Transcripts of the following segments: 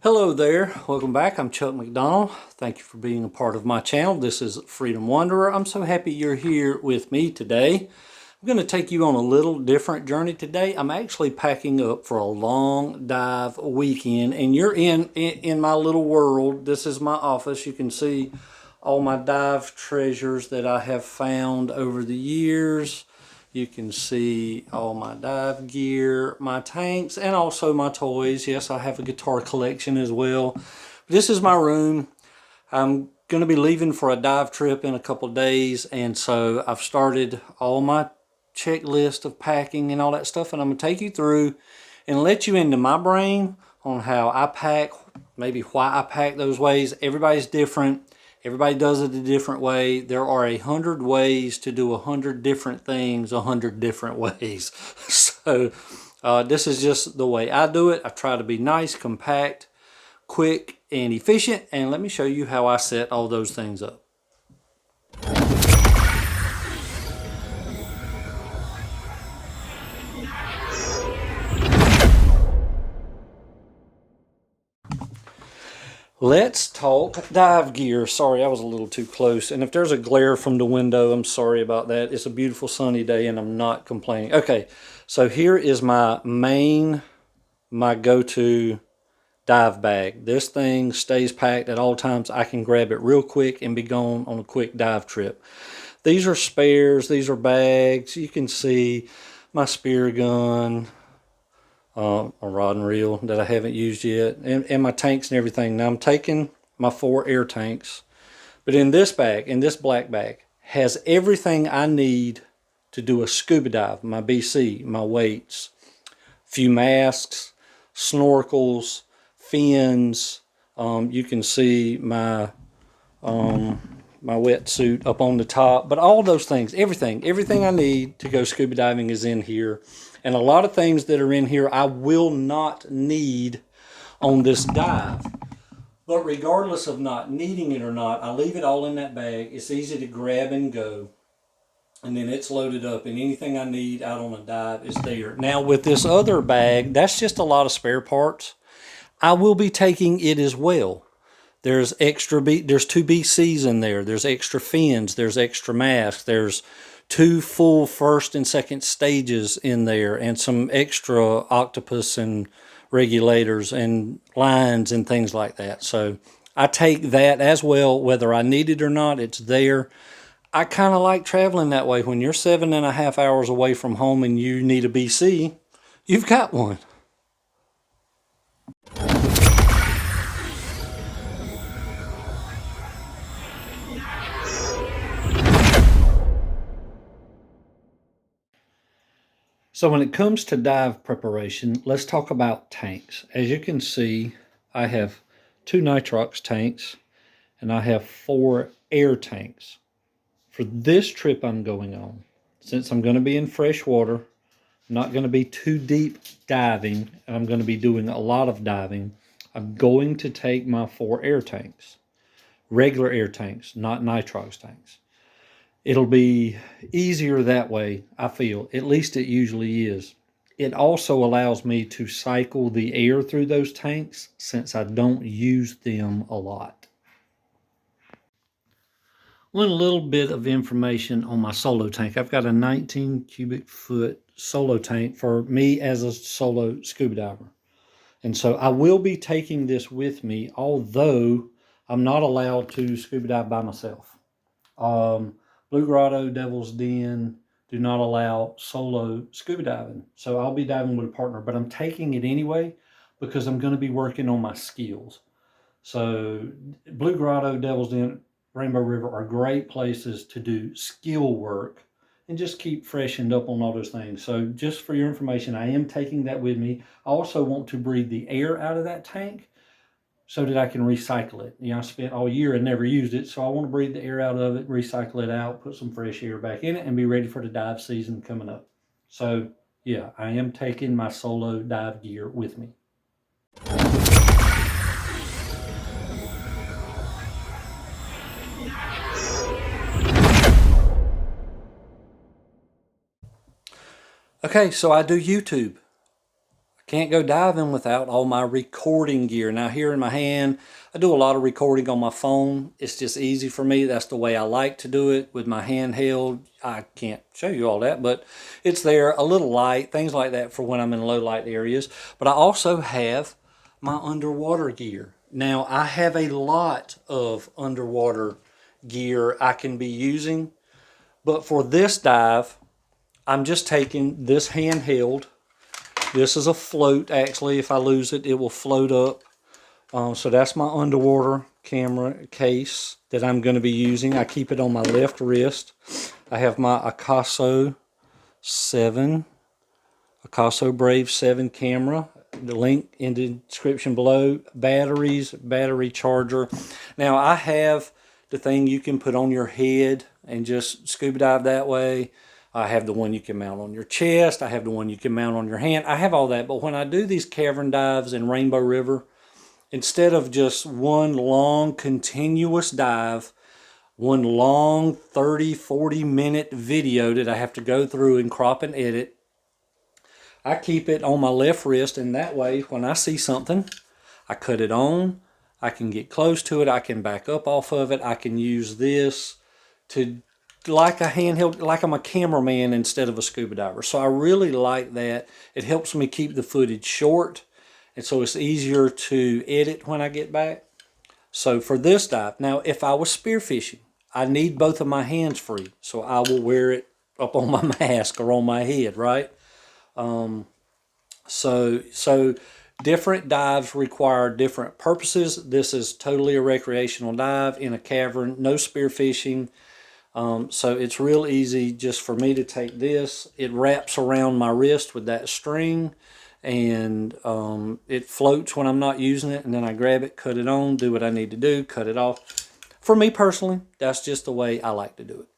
Hello there, welcome back. I'm Chuck McDonald. Thank you for being a part of my channel. This is Freedom Wanderer. I'm so happy you're here with me today. I'm going to take you on a little different journey today. I'm actually packing up for a long dive weekend, and you're in my little world. This is my office. You can see all my dive treasures that I have found over the years. You can see all my dive gear, my tanks, and also my toys. Yes, I have a guitar collection as well. This is my room. I'm going to be leaving for a dive trip in a couple days, and so I've started all my checklist of packing and all that stuff, and I'm going to take you through and let you into my brain on how I pack, maybe why I pack those ways. Everybody's different. Everybody does it a different way. There are 100 ways to do 100 different things 100 different ways. So this is just the way I do it. I try to be nice, compact, quick, and efficient. And let me show you how I set all those things up. Let's talk dive gear. Sorry, I was a little too close. And if there's a glare from the window, I'm sorry about that. It's a beautiful sunny day and I'm not complaining. Okay, so here is my go-to dive bag. This thing stays packed at all times. I can grab it real quick and be gone on a quick dive trip. These are spares. These are bags. You can see my spear gun, a rod and reel that I haven't used yet, and my tanks and everything. Now I'm taking my 4 air tanks, but in this bag, in this black bag, has everything I need to do a scuba dive. My BC, my weights, few masks, snorkels, fins. You can see my my wetsuit up on the top, but all those things, everything I need to go scuba diving is in here. And a lot of things that are in here I will not need on this dive. But regardless of not needing it or not, I leave it all in that bag. It's easy to grab and go. And then it's loaded up, and anything I need out on a dive is there. Now with this other bag, that's just a lot of spare parts. I will be taking it as well. There's there's 2 BCs in there. There's extra fins. There's extra masks. There's 2 full first and second stages in there, and some extra octopus and regulators and lines and things like that. So I take that as well, whether I need it or not, it's there. I kind of like traveling that way. When you're 7.5 hours away from home and you need a BC, you've got one. So when it comes to dive preparation, let's talk about tanks. As you can see, I have 2 nitrox tanks and I have 4 air tanks. For this trip I'm going on, since I'm going to be in fresh water, not going to be too deep diving, and I'm going to be doing a lot of diving, I'm going to take my 4 air tanks, regular air tanks, not nitrox tanks. It'll be easier that way, I feel. At least it usually is. It also allows me to cycle the air through those tanks since I don't use them a lot. One little bit of information on my solo tank. I've got a 19 cubic foot solo tank for me as a solo scuba diver. And so I will be taking this with me, although I'm not allowed to scuba dive by myself. Blue Grotto, Devil's Den do not allow solo scuba diving. So I'll be diving with a partner, but I'm taking it anyway because I'm going to be working on my skills. So Blue Grotto, Devil's Den, Rainbow River are great places to do skill work and just keep freshened up on all those things. So just for your information, I am taking that with me. I also want to breathe the air out of that tank so that I can recycle it. You know, I spent all year and never used it, so I want to breathe the air out of it, recycle it out, put some fresh air back in it, and be ready for the dive season coming up. So yeah, I am taking my solo dive gear with me. Okay, so I do YouTube. Can't go diving without all my recording gear. Now here in my hand, I do a lot of recording on my phone. It's just easy for me. That's the way I like to do it with my handheld. I can't show you all that, but it's there, a little light, things like that for when I'm in low light areas. But I also have my underwater gear. Now I have a lot of underwater gear I can be using, but for this dive, I'm just taking this handheld. This is a float, actually. If I lose it, it will float up. So that's my underwater camera case that I'm going to be using. I keep it on my left wrist. I have my Akaso Brave 7 camera. The link in the description below. Batteries, battery charger. Now I have the thing you can put on your head and just scuba dive that way. I have the one you can mount on your chest. I have the one you can mount on your hand. I have all that. But when I do these cavern dives in Rainbow River, instead of just one long continuous dive, one long 30-40 minute video that I have to go through and crop and edit, I keep it on my left wrist, and that way when I see something, I cut it on, I can get close to it, I can back up off of it, I can use this to, like a handheld, like I'm a cameraman instead of a scuba diver. So I really like that. It helps me keep the footage short, and so it's easier to edit when I get back. So for this dive, now if I was spearfishing, I need both of my hands free, so I will wear it up on my mask or on my head, right? So different dives require different purposes. This is totally a recreational dive in a cavern, no spearfishing. So it's real easy just for me to take this. It wraps around my wrist with that string, and it floats when I'm not using it, and then I grab it, cut it on, do what I need to do, cut it off. For me personally, that's just the way I like to do it.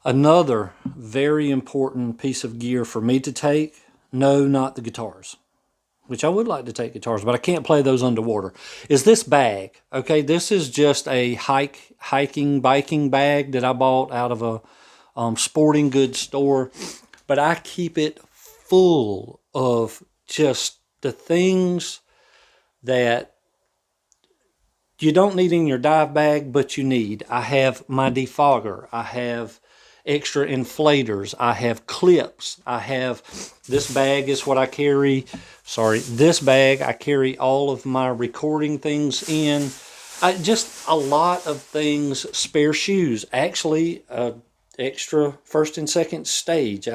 Another very important piece of gear for me to take, no, not the guitars, which I would like to take guitars, but I can't play those underwater, is this bag. Okay, this is just a biking bag that I bought out of a sporting goods store, but I keep it full of just the things that you don't need in your dive bag, but you need. I have my defogger. I have extra inflators. I have clips. I have, this bag is what I carry. This bag I carry all of my recording things in. Just a lot of things. Spare shoes. Actually, extra first and second stage.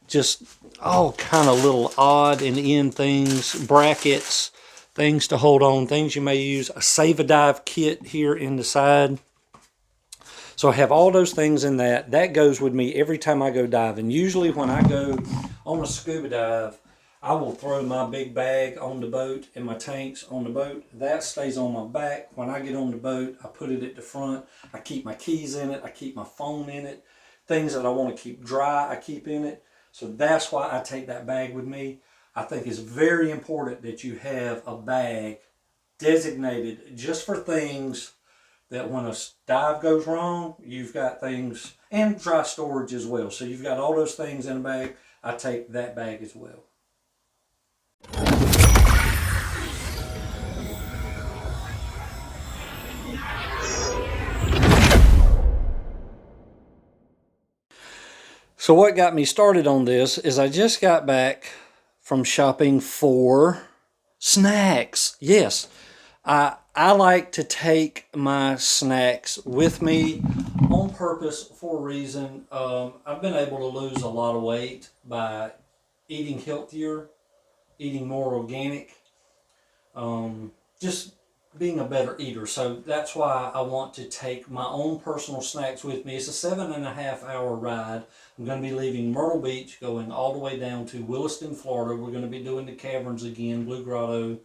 Just all kind of little odd and end things. Brackets. Things to hold on. Things you may use. A Save a Dive kit here in the side. So I have all those things in that. That goes with me every time I go diving. Usually when I go on a scuba dive, I will throw my big bag on the boat and my tanks on the boat. That stays on my back. When I get on the boat, I put it at the front. I keep my keys in it. I keep my phone in it. Things that I want to keep dry, I keep in it. So that's why I take that bag with me. I think it's very important that you have a bag designated just for things that when a dive goes wrong, you've got things, and dry storage as well. So you've got all those things in a bag. I take that bag as well. So what got me started on this is I just got back from shopping for snacks. Yes, I like to take my snacks with me on purpose for a reason. I've been able to lose a lot of weight by eating healthier, eating more organic, just being a better eater. So that's why I want to take my own personal snacks with me. It's a 7.5 hour ride. I'm going to be leaving Myrtle Beach, going all the way down to Williston, Florida. We're going to be doing the caverns again, Blue Grotto,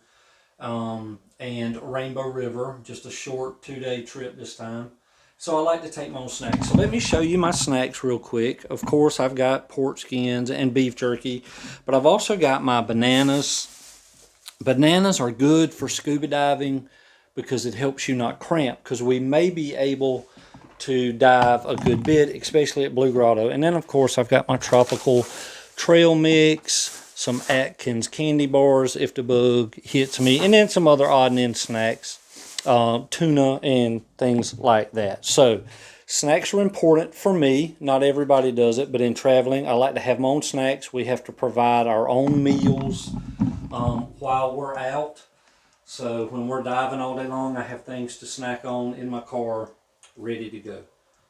and Rainbow River, just a short 2-day trip this time. So I like to take my own snacks. So let me show you my snacks real quick. Of course, I've got pork skins and beef jerky, but I've also got my bananas. Bananas are good for scuba diving because it helps you not cramp, because we may be able to dive a good bit, especially at Blue Grotto. And then, of course, I've got my tropical trail mix, some Atkins candy bars if the bug hits me, and then some other odd and end snacks, tuna and things like that. So snacks are important for me. Not everybody does it, but in traveling, I like to have my own snacks. We have to provide our own meals while we're out. So when we're diving all day long, I have things to snack on in my car ready to go.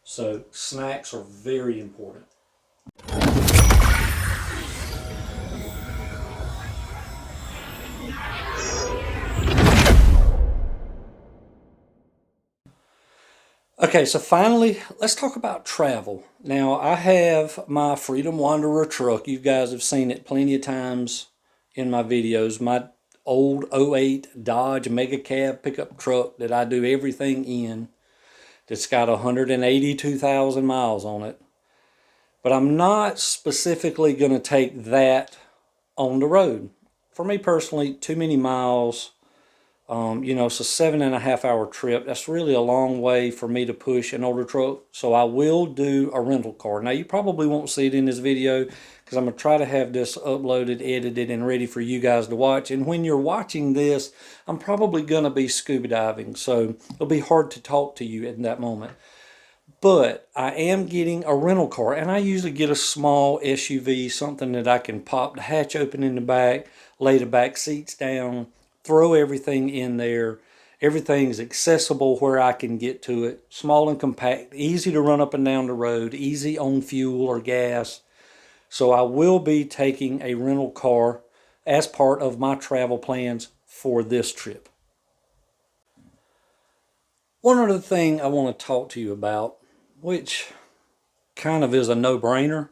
So snacks are very important. Okay, so finally, let's talk about travel. Now, I have my Freedom Wanderer truck. You guys have seen it plenty of times in my videos. My old '08 Dodge Mega Cab pickup truck that I do everything in. That's got 182,000 miles on it. But I'm not specifically going to take that on the road. For me personally, too many miles. It's a 7.5 hour trip. That's really a long way for me to push an older truck. So I will do a rental car. Now, you probably won't see it in this video because I'm going to try to have this uploaded, edited, and ready for you guys to watch. And when you're watching this, I'm probably going to be scuba diving. So it'll be hard to talk to you in that moment. But I am getting a rental car, and I usually get a small SUV, something that I can pop the hatch open in the back, lay the back seats down, throw everything in there. Everything's accessible where I can get to it. Small and compact, easy to run up and down the road, easy on fuel or gas. So I will be taking a rental car as part of my travel plans for this trip. One other thing I want to talk to you about, which kind of is a no-brainer,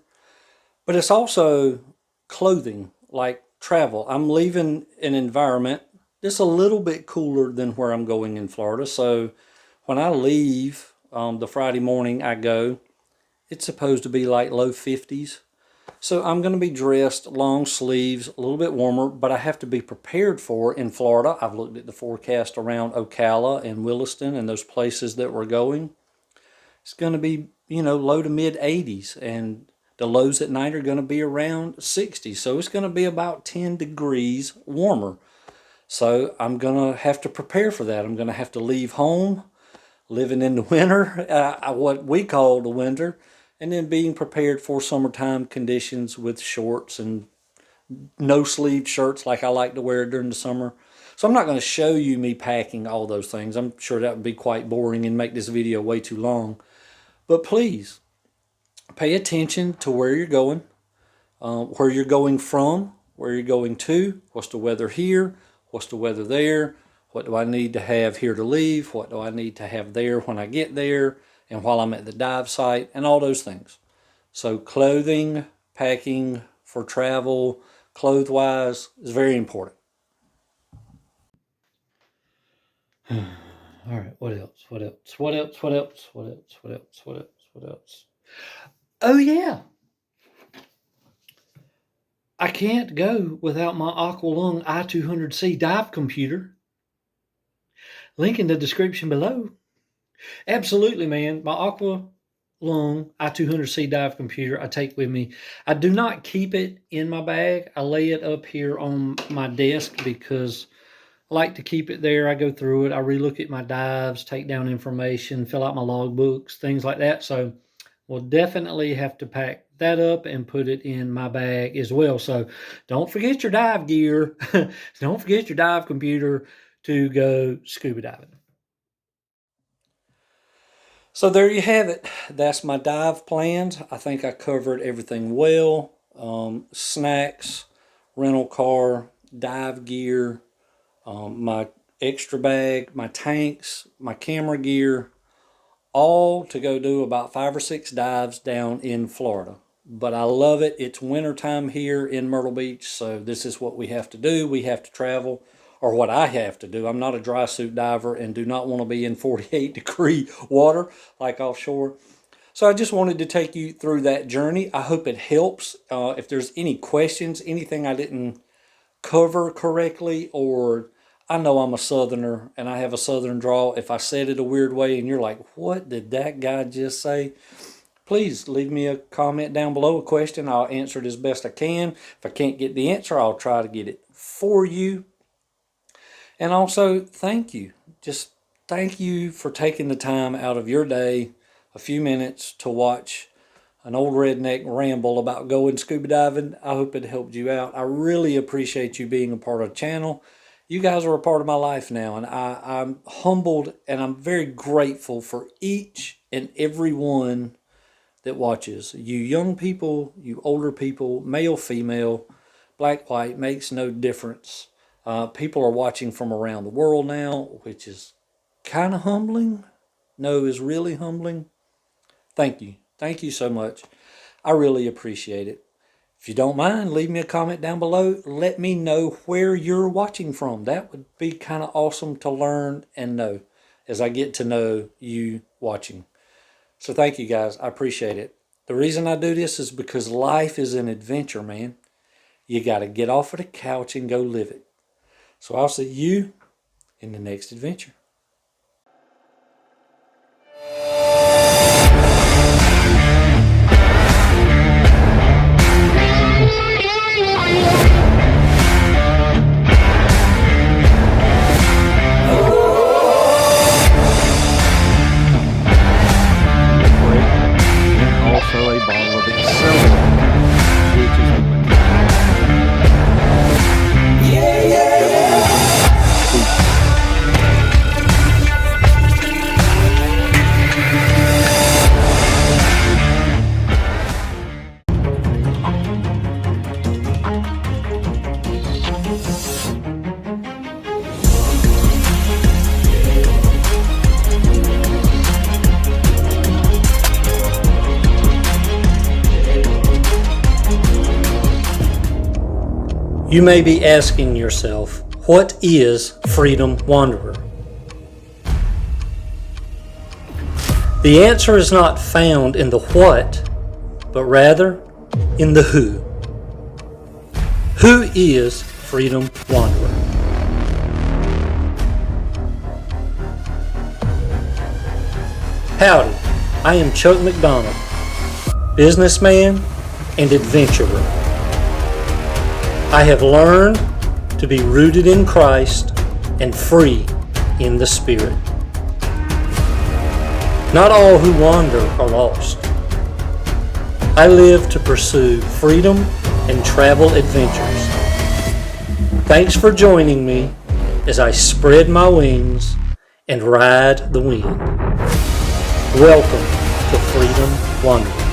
but it's also clothing, like travel. I'm leaving an environment that's a little bit cooler than where I'm going in Florida. So when I leave the Friday morning I go, it's supposed to be like low 50s. So I'm going to be dressed long sleeves, a little bit warmer, but I have to be prepared for in Florida. I've looked at the forecast around Ocala and Williston and those places that we're going. It's going to be, low to mid 80s, and the lows at night are going to be around 60. So it's going to be about 10 degrees warmer. So I'm going to have to prepare for that. I'm going to have to leave home, living in the winter, what we call the winter, and then being prepared for summertime conditions with shorts and no-sleeve shirts like I like to wear during the summer. So I'm not going to show you me packing all those things. I'm sure that would be quite boring and make this video way too long. But please, pay attention to where you're going, where you're going from, where you're going to, what's the weather here, what's the weather there, what do I need to have here to leave, what do I need to have there when I get there, and while I'm at the dive site, and all those things. So clothing, packing for travel, clothes-wise, is very important. All right, what else? What else? What else? What else? What else? What else? What else? What else? Oh yeah, I can't go without my Aqualung i200C dive computer. Link in the description below. Absolutely, man. My Aqualung i200C dive computer I take with me. I do not keep it in my bag. I lay it up here on my desk because I like to keep it there. I go through it. I relook at my dives, take down information, fill out my logbooks, things like that. So we'll definitely have to pack that up and put it in my bag as well. So don't forget your dive gear. Don't forget your dive computer to go scuba diving. So there you have it. That's my dive plans. I think I covered everything well. Snacks, rental car, dive gear, my extra bag, my tanks, my camera gear, all to go do about 5 or 6 dives down in Florida. But I love it. It's wintertime here in Myrtle Beach, so this is what we have to do. We have to travel, or what I have to do. I'm not a dry suit diver and do not want to be in 48-degree water like offshore. So I just wanted to take you through that journey. I hope it helps. If there's any questions, anything I didn't cover correctly, or I know I'm a Southerner and I have a Southern drawl. If I said it a weird way and you're like, what did that guy just say? Please leave me a comment down below, a question. I'll answer it as best I can. If I can't get the answer, I'll try to get it for you. And also, thank you. Just thank you for taking the time out of your day, a few minutes, to watch an old redneck ramble about going scuba diving. I hope it helped you out. I really appreciate you being a part of the channel. You guys are a part of my life now, and I'm humbled and I'm very grateful for each and every one that watches. You young people, you older people, male, female, black, white, makes no difference. People are watching from around the world now, which is kind of humbling. No, is really humbling. Thank you. Thank you so much. I really appreciate it. If you don't mind, leave me a comment down below. Let me know where you're watching from. That would be kind of awesome to learn and know as I get to know you watching. So thank you guys. I appreciate it. The reason I do this is because life is an adventure, man. You got to get off of the couch and go live it. So I'll see you in the next adventure. Also a bottle of accelerant, which is You may be asking yourself, what is Freedom Wanderer? The answer is not found in the what, but rather in the who. Who is Freedom Wanderer? Howdy, I am Chuck McDonald, businessman and adventurer. I have learned to be rooted in Christ and free in the Spirit. Not all who wander are lost. I live to pursue freedom and travel adventures. Thanks for joining me as I spread my wings and ride the wind. Welcome to Freedom Wanderer.